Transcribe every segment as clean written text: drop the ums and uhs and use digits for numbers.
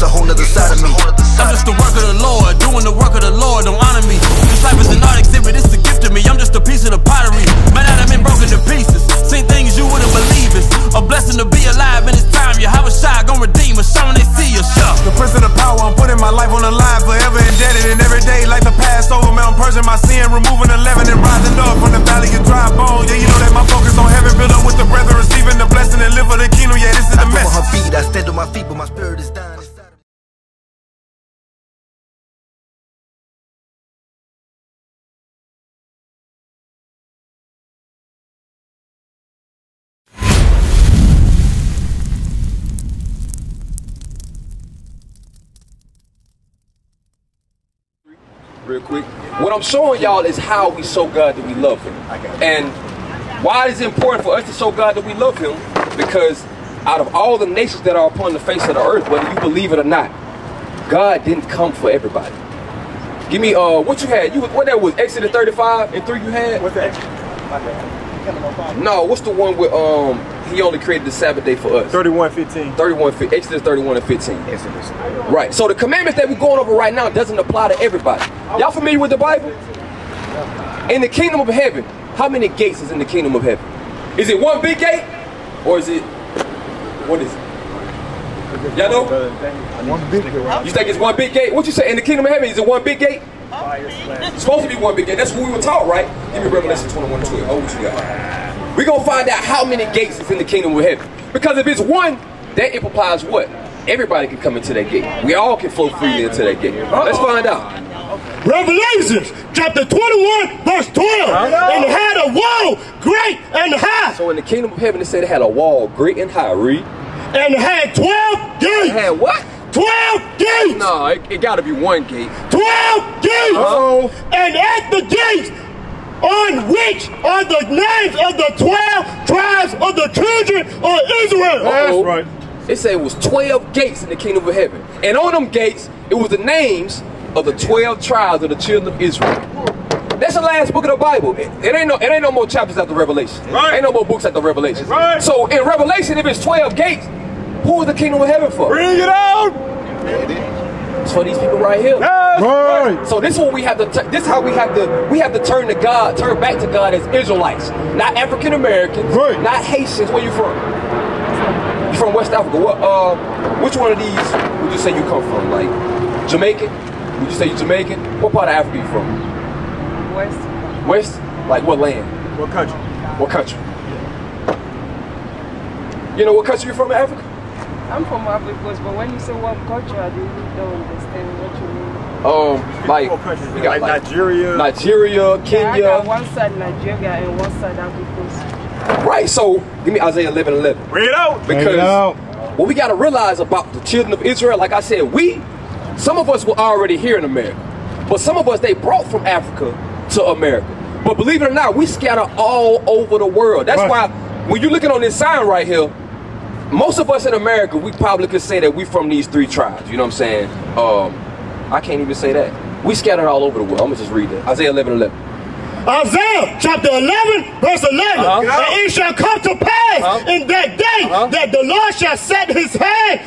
a whole nother side of me. I'm just the work of the Lord, doing the work of the Lord, don't honor me. This life is an art exhibit, it's a gift to me. I'm just a piece of the pottery. Man, I've been broken to pieces. Seen things you wouldn't believe. It's a blessing to be alive in this time. You have a shot, gon' redeem us. Show when they see us. The prince of the power, I'm putting my life on the line, forever indebted. And every day like the Passover, man, I'm purging my sin, removing the leaven and rising up from the valley of dry bones. Yeah, you know that my focus on heaven, build up with the breath of receiving the blessing and live for the kingdom. Yeah, this is the message. Her feet, I stand on my feet, but my spirit is dying. Real quick, what I'm showing y'all is how we show God that we love Him. And why is it important for us to show God that we love Him? Because out of all the nations that are upon the face of the earth, whether you believe it or not, God didn't come for everybody. Give me what you had. What that was? Exodus 35 and 3 you had? What's the extra? No, what's the one with He only created the Sabbath day for us? 31:15. 31:15. Exodus 31 and 15. Exodus. Right. So the commandments that we're going over right now doesn't apply to everybody. Y'all familiar with the Bible? In the kingdom of heaven, how many gates is in the kingdom of heaven? Is it one big gate? Or is it, what is it? Y'all know? One big gate. You think it's one big gate? What you say? In the kingdom of heaven, is it one big gate? It's supposed to be one big gate. That's what we were taught, right? Give me Revelation 21:12. Oh, what you got? We're going to find out how many gates is in the kingdom of heaven. Because if it's one, that implies what? Everybody can come into that gate. We all can flow freely into that gate. Let's find out. Revelations chapter 21 verse 12. And it had a wall great and high. So in the kingdom of heaven, it said it had a wall great and high. Read. And it had 12 gates. It had what? 12 gates. No, it got to be one gate. 12 gates. And at the gates on which are the names of the 12 tribes of the children of Israel. That's right. It said it was 12 gates in the kingdom of heaven. And on them gates, it was the names of the 12 tribes of the children of Israel. That's the last book of the Bible. It ain't no more chapters after Revelation. Right. Ain't no more books after Revelation. Right. So in Revelation, if it's 12 gates, who is the kingdom of heaven for? Bring it out. It's for these people right here. Right. So this is what we have to. This is how we have to turn to God, turn back to God as Israelites, not African Americans, Right. not Haitians. Where you from? You from West Africa? What? Which one of these would you say you come from? Like Jamaican? Would you say you Jamaican? What part of Africa you from? West. West? Like what land? What country? What country? You know what country you're from in Africa? I'm from Ivory Coast, but when you say what culture, I really don't understand what you mean. Like What countries? we got Like Nigeria. Nigeria, Kenya. Yeah, I got one side Nigeria and one side Ivory Coast. Right. So give me Isaiah 11:11. Bring it out. Because what we got to realize about the children of Israel, like I said, some of us were already here in America, but some of us they brought from Africa to America. But believe it or not, we scatter all over the world. That's why when you're looking on this sign right here, most of us in America, we probably could say that we from these 3 tribes. You know what I'm saying? I can't even say that. We scattered all over the world. I'm gonna just read that. Isaiah 11:11. Isaiah chapter 11 verse 11. And it shall come to pass in that day that the Lord shall set his hand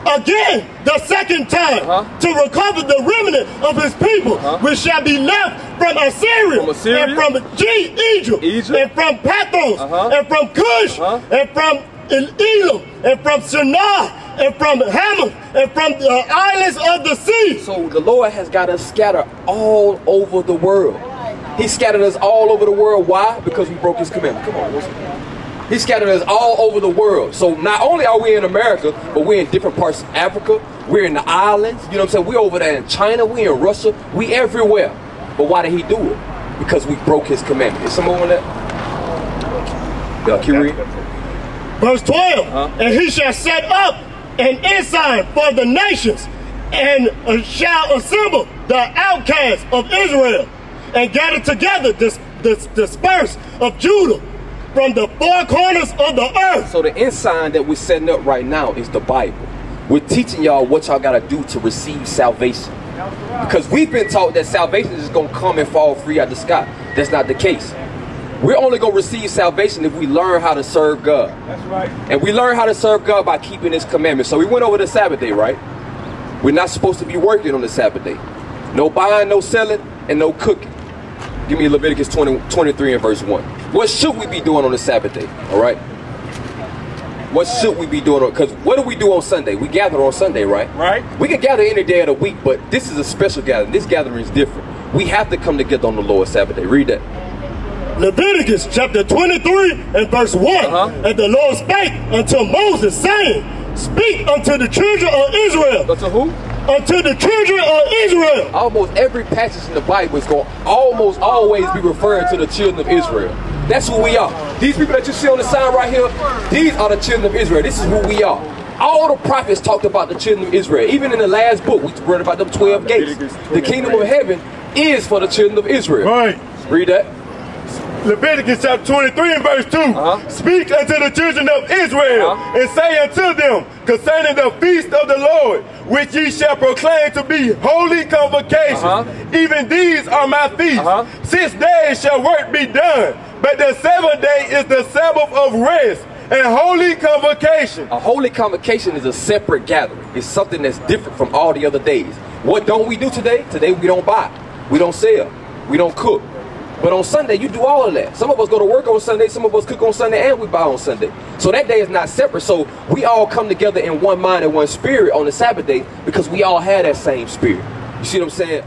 again the second time to recover the remnant of his people, which shall be left from Assyria, and from Egypt, and from Pathros, and from Cush, and from Elam, and from Shinar, and from Hamath, and from the islands of the sea. So the Lord has got us scattered all over the world. He scattered us all over the world. Why? Because we broke his commandment. Come on, listen. He scattered us all over the world. So not only are we in America, but we're in different parts of Africa. We're in the islands. You know what I'm saying? We're over there in China. We're in Russia. We everywhere. But why did he do it? Because we broke his commandment. Is someone on that? Keep reading. Verse 12. And he shall set up an ensign for the nations, and shall assemble the outcasts of Israel, and gather together disperse of Judah from the 4 corners of the earth. So the ensign that we're setting up right now is the Bible. We're teaching y'all what y'all gotta do to receive salvation. Because we've been taught that salvation is gonna come and fall free out of the sky. That's not the case. We're only going to receive salvation if we learn how to serve God. That's right. And we learn how to serve God by keeping His commandments. So we went over the Sabbath day, right? We're not supposed to be working on the Sabbath day. No buying, no selling, and no cooking. Give me Leviticus 23 and verse 1. What should we be doing on the Sabbath day? All right? What should we be doing? Because what do we do on Sunday? We gather on Sunday, right? Right. We can gather any day of the week, but this is a special gathering. This gathering is different. We have to come together on the Lord's Sabbath day. Read that. Leviticus chapter 23 and verse 1. And the Lord spake unto Moses, saying, speak unto the children of Israel. Unto who? Unto the children of Israel. Almost every passage in the Bible is going to almost always be referring to the children of Israel. That's who we are. These people that you see on the sign right here, these are the children of Israel. This is who we are. All the prophets talked about the children of Israel. Even in the last book, we read about them 12 gates. The kingdom of heaven is for the children of Israel. Right. Read that. Leviticus chapter 23 and verse 2. Speak unto the children of Israel, and say unto them concerning the feast of the Lord, which ye shall proclaim to be holy convocations. Even these are my feasts. 6 days shall work be done, but the 7th day is the Sabbath of rest and holy convocation. A holy convocation is a separate gathering. It's something that's different from all the other days. What don't we do today? Today we don't buy, we don't sell, we don't cook. But on Sunday, you do all of that. Some of us go to work on Sunday, some of us cook on Sunday, and we buy on Sunday. So that day is not separate. So we all come together in one mind and one spirit on the Sabbath day because we all have that same spirit. You see what I'm saying?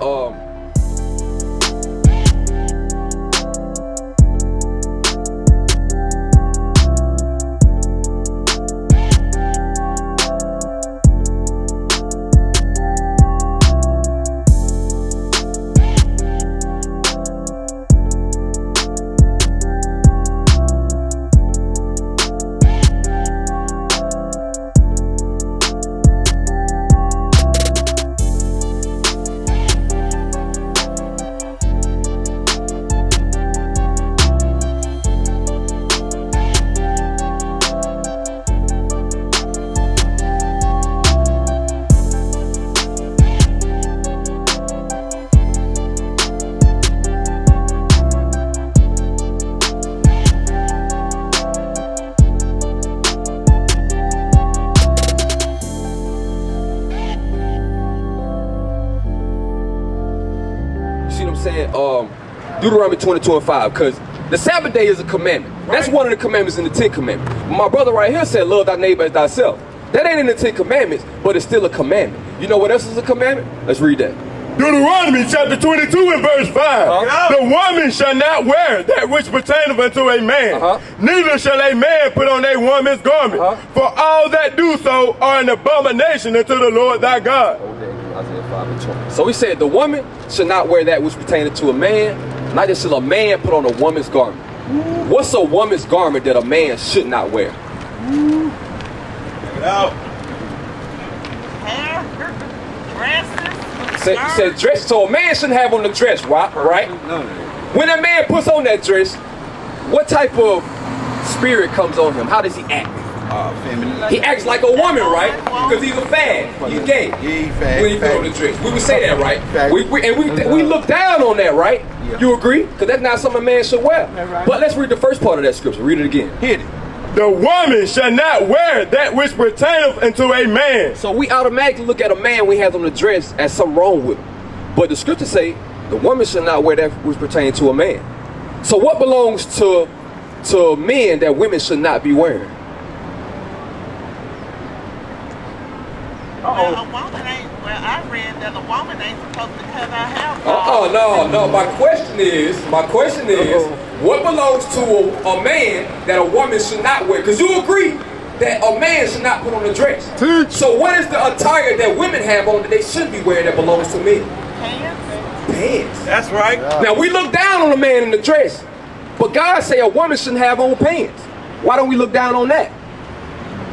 Deuteronomy 22 and 5, because the Sabbath day is a commandment. That's one of the commandments in the 10 Commandments. My brother right here said, love thy neighbor as thyself. That ain't in the 10 Commandments, but it's still a commandment. You know what else is a commandment? Let's read that. Deuteronomy chapter 22 and verse 5. The woman shall not wear that which pertaineth unto a man, neither shall a man put on a woman's garment. For all that do so are an abomination unto the Lord thy God. Isaiah 5 and 20. So he said the woman should not wear that which pertaineth to a man, neither shall a man put on a woman's garment. What's a woman's garment that a man should not wear? Hair, dresses. Said dress, so a man shouldn't have on the dress, right? When a man puts on that dress, what type of spirit comes on him? How does he act? Feminine. He acts like a woman, right? Because he's a fad. He's gay. Yeah, he's fad. When he put on the dress, we would say that, right? Fad. We look down on that, right? Yeah. You agree? Because that's not something a man should wear. Right. But let's read the first part of that scripture. Read it again. Hit it. The woman shall not wear that which pertaineth unto a man. So we automatically look at a man when he has on the dress as something wrong with him. But the scripture say the woman shall not wear that which pertains to a man. So what belongs to men that women should not be wearing? Well, a woman ain't, well, I read that a woman ain't supposed to cut her hair. No. My question is, what belongs to a man that a woman should not wear? Because you agree that a man should not put on a dress. So what is the attire that women have on that they should be wearing that belongs to men? Pants. That's right. Now we look down on a man in the dress, but God say a woman shouldn't have on pants. Why don't we look down on that?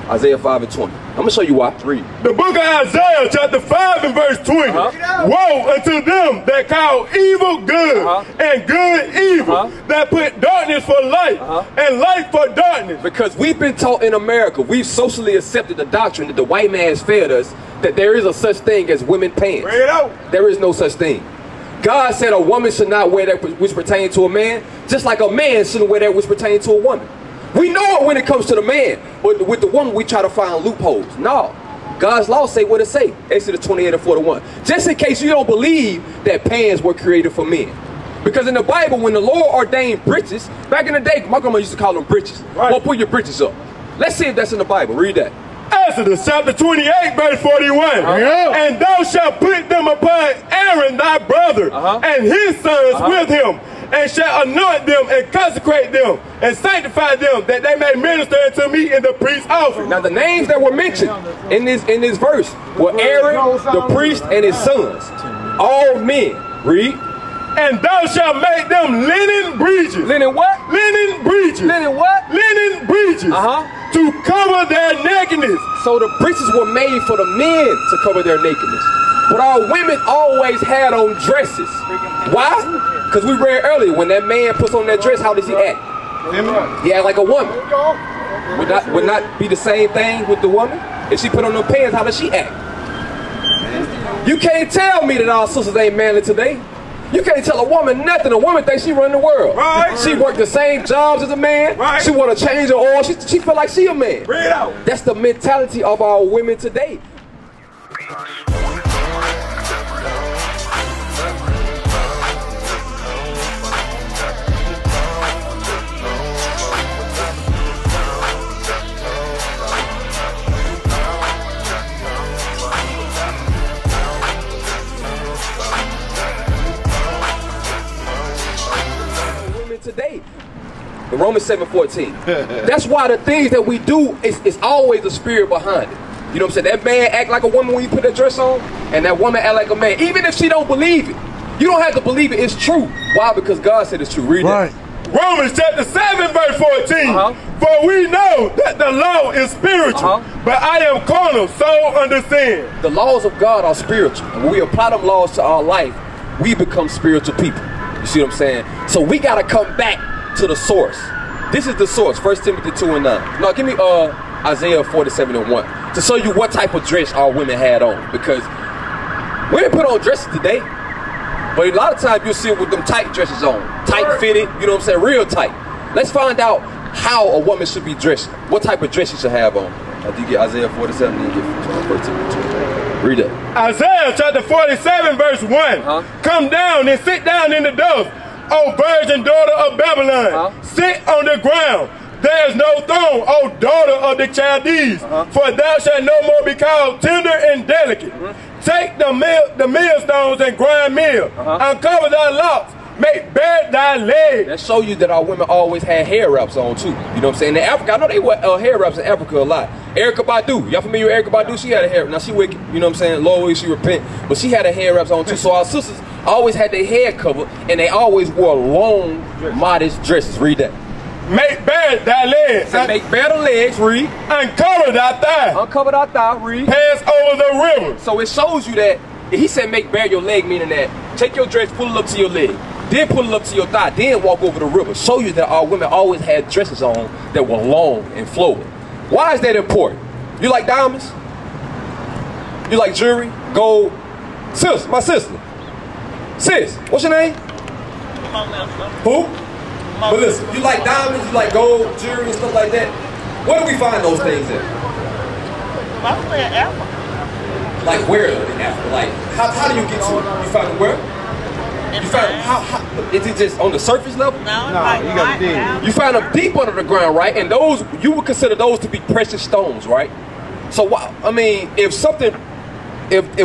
Isaiah 5 and 20. I'm going to show you why. Read. The book of Isaiah chapter 5 and verse 20. Woe unto them that call evil good and good evil, that put darkness for light and light for darkness. Because we've been taught in America, we've socially accepted the doctrine that the white man has fed us, that there is a such thing as women pants. Bring it out. There is no such thing. God said a woman should not wear that which pertains to a man. Just like a man shouldn't wear that which pertains to a woman. We know it when it comes to the man, but with the woman we try to find loopholes. No, God's law say what it say. Exodus 28:41. Just in case you don't believe that pants were created for men. Because in the Bible, when the Lord ordained breeches, back in the day, my grandma used to call them breeches. Right. Well, put your breeches up. Let's see if that's in the Bible. Read that. Exodus chapter 28, verse 41. And thou shalt put them upon Aaron thy brother and his sons with him, and shall anoint them and consecrate them and sanctify them, that they may minister unto me in the priest's offering. Now the names that were mentioned in this verse were Aaron, the priest, and his sons. All men. Read. And thou shalt make them linen breeches. Linen what? Linen breeches. Linen what? Linen breeches. To cover their nakedness. So the breeches were made for the men to cover their nakedness. But our women always had on dresses. Why? Because we read earlier, when that man puts on that dress, how does he act? He act like a woman. Would not be the same thing with the woman? If she put on them pants, how does she act? You can't tell me that our sisters ain't manly today. You can't tell a woman nothing. A woman thinks she run the world. Right. She worked the same jobs as a man. Right. She want to change her oil. She feel like she a man. Bring it out. That's the mentality of our women today. Today, in Romans 7:14. That's why the things that we do is always a spirit behind it. You know what I'm saying? That man act like a woman when you put that dress on, and that woman act like a man. Even if she don't believe it, you don't have to believe it. It's true. Why? Because God said it's true. Read that. Romans chapter 7, verse 14. For we know that the law is spiritual, but I am carnal, so understand. The laws of God are spiritual. And when we apply them laws to our life, we become spiritual people. You see what I'm saying? So we got to come back to the source. This is the source. 1 Timothy 2:9. No, give me Isaiah 47:1 to show you what type of dress our women had on. Because women put on dresses today, but a lot of times you'll see it with them tight dresses on. Tight fitted, you know what I'm saying? Real tight. Let's find out how a woman should be dressed. What type of dress she should have on. After you get Isaiah 47, then you get 1 Timothy 2:9. Read it. Isaiah chapter 47, verse 1. Come down and sit down in the dust, O virgin daughter of Babylon. Sit on the ground. There is no throne, O daughter of the Chaldees. For thou shalt no more be called tender and delicate. Take the millstones and grind meal. Uncover thy locks. Make bare thy legs. That show you that our women always had hair wraps on too. You know what I'm saying? In Africa, I know they wear hair wraps in Africa a lot. Erykah Badu, y'all familiar with Erykah Badu? She had a hair. Now she wicked, you know what I'm saying? Lord, she repent, but she had a hair wraps on too. So our sisters always had their hair covered, and they always wore long, modest dresses. Read that. Make bare thy legs. Make bare the legs. Read. Uncover thy thigh. Uncover thy thigh. Read. Pass over the river. So it shows you that he said make bare your leg, meaning that take your dress, pull it up to your leg. Then pull it up to your thigh, then walk over the river. Show you that our women always had dresses on that were long and flowing. Why is that important? You like diamonds? You like jewelry? Gold? Sis, my sister. Sis, what's your name? Who? Melissa. You like diamonds? You like gold, jewelry, and stuff like that? Where do we find those things at? Mostly in Africa. Like where in Africa? Like how do you get to it? You find it where? You find how is it just on the surface level? No, like you got to dig. You find them deep under the ground, right? And those you would consider those to be precious stones, right? So I mean, if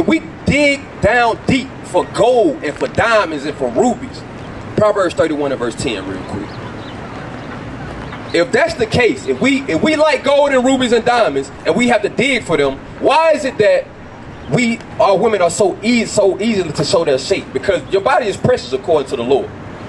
we dig down deep for gold and for diamonds and for rubies, Proverbs 31 and verse 10, real quick. If that's the case, if we like gold and rubies and diamonds and we have to dig for them, why is it that our women are so easy to show their shape? Because your body is precious according to the Lord.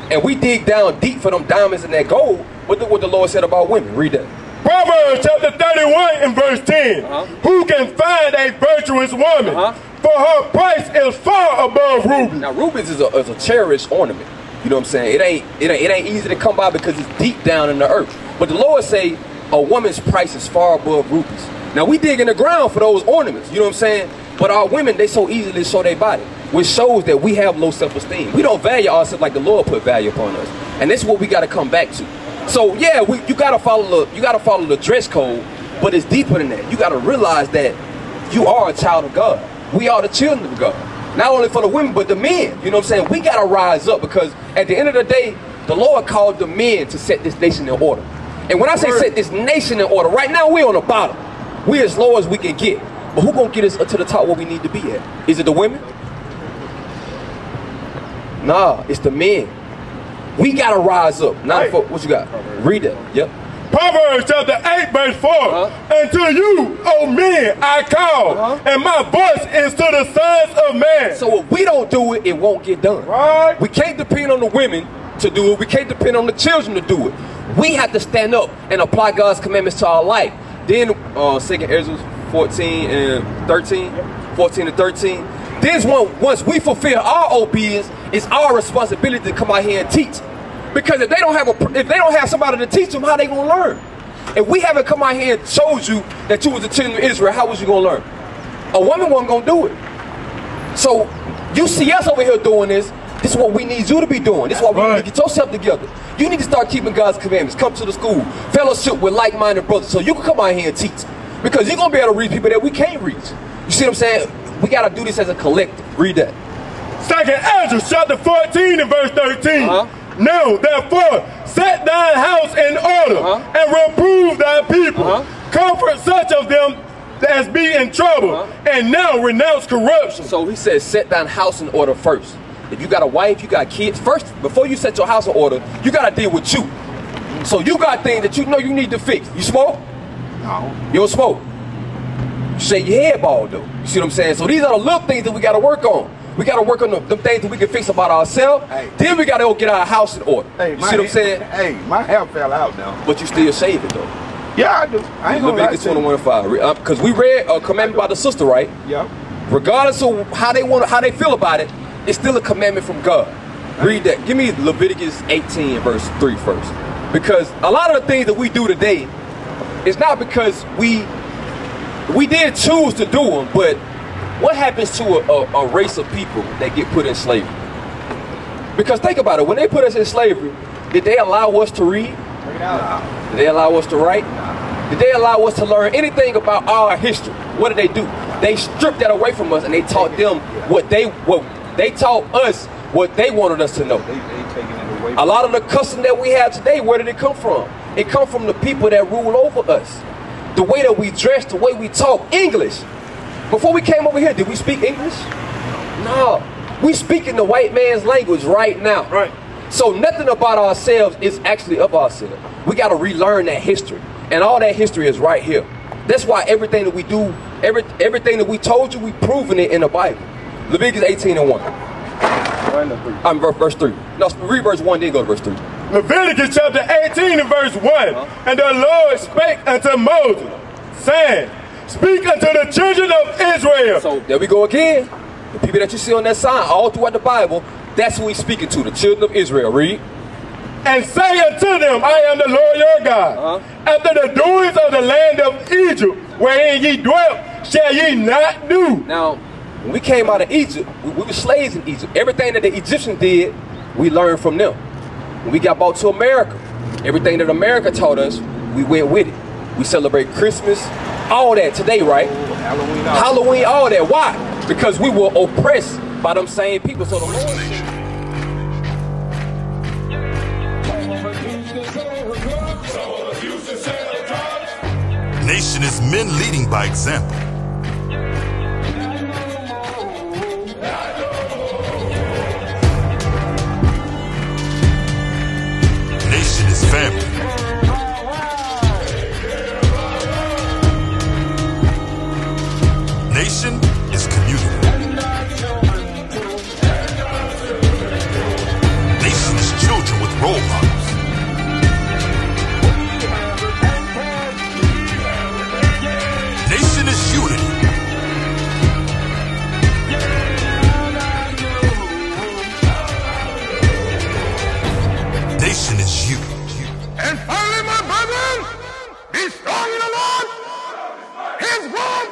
And we dig down deep for them diamonds and that gold. What the Lord said about women. Read that. Proverbs chapter 31 and verse 10. Who can find a virtuous woman? For her price is far above rubies. Now rubies is a cherished ornament. You know what I'm saying? It ain't easy to come by because it's deep down in the earth. But the Lord say a woman's price is far above rubies. Now we dig in the ground for those ornaments, you know what I'm saying? But our women, they so easily show their body, which shows that we have low self-esteem. We don't value ourselves like the Lord put value upon us, and this is what we got to come back to. So yeah, you gotta follow the dress code, but it's deeper than that. You gotta realize that you are a child of God. We are the children of God. Not only for the women, but the men. You know what I'm saying? We gotta rise up, because at the end of the day, the Lord called the men to set this nation in order. And when I say set this nation in order, right now we're on the bottom. We're as low as we can get. But who gonna get us to the top where we need to be at? Is it the women? Nah, it's the men. We gotta rise up. What you got? Read it. Yep. Proverbs chapter 8 verse 4. Unto you, O men, I call, and my voice is to the sons of man. So if we don't do it, it won't get done. Right. We can't depend on the women to do it. We can't depend on the children to do it. We have to stand up and apply God's commandments to our life. Then 2 Ezra 14 and 13. 14 and 13. This one, once we fulfill our obedience, it's our responsibility to come out here and teach. Because if they don't have somebody to teach them, how they gonna learn? If we haven't come out here and showed you that you was the children of Israel, how was you gonna learn? A woman wasn't gonna do it. So you see us over here doing this. This is what we need you to be doing. This is why we need to get yourself together. You need to start keeping God's commandments. Come to the school, fellowship with like-minded brothers, so you can come out here and teach. Because you're gonna be able to reach people that we can't reach. You see what I'm saying? We gotta do this as a collective. Read that. 2 Ezra chapter 14 and verse 13. Now, therefore, set thy house in order and reprove thy people. Comfort such of them as be in trouble, and now renounce corruption. So he says, set thine house in order first. If you got a wife, you got kids, first, before you set your house in order, you got to deal with you. So you got things that you know you need to fix. You smoke? No. You don't smoke? You shake your head bald though. You see what I'm saying? So these are the little things that we got to work on. We got to work on them things that we can fix about ourselves. Hey. Then we got to go get our house in order. Hey, you see what I'm saying? Hey, my hair fell out now. But you still shave it though. Yeah, I do. I ain't gonna lie to you. Leviticus 21:5. Because we read a commandment by the sister, right? Yeah. Regardless of how they feel about it, it's still a commandment from God. Read that. Give me Leviticus 18 verse 3 first. Because a lot of the things that we do today, it's not because we did choose to do them, but what happens to a race of people that get put in slavery? Because think about it, when they put us in slavery, did they allow us to read? Did they allow us to write? Did they allow us to learn anything about our history? What did they do? They stripped that away from us and they taught them they taught us what they wanted us to know. A lot of the custom that we have today, where did it come from? It come from the people that rule over us. The way that we dress, the way we talk, English. Before we came over here, did we speak English? No. We speak in the white man's language right now. Right. So nothing about ourselves is actually of ourselves. We got to relearn that history. And all that history is right here. That's why everything that we do, everything that we told you, we proven it in the Bible. Leviticus 18 and 1. I'm verse 3. No, read verse 1, then go to verse 3. Leviticus chapter 18 and verse 1. And the Lord spake unto Moses, saying, speak unto the children of Israel. So there we go again. The people that you see on that sign all throughout the Bible, that's who he's speaking to, the children of Israel. Read. And say unto them, I am the Lord your God. After the doings of the land of Egypt, wherein ye dwelt, shall ye not do. Now, when we came out of Egypt, we were slaves in Egypt. Everything that the Egyptians did, we learned from them. When we got brought to America, everything that America taught us, we went with it. We celebrate Christmas, all that today, right? Halloween, all that. Why? Because we were oppressed by them same people. So the Lord Nation is men leading by example. Nation is family. Nation is community. Nation is children with role models. Nation is unity. Nation is you. And finally, my brethren, be strong in the Lord. His word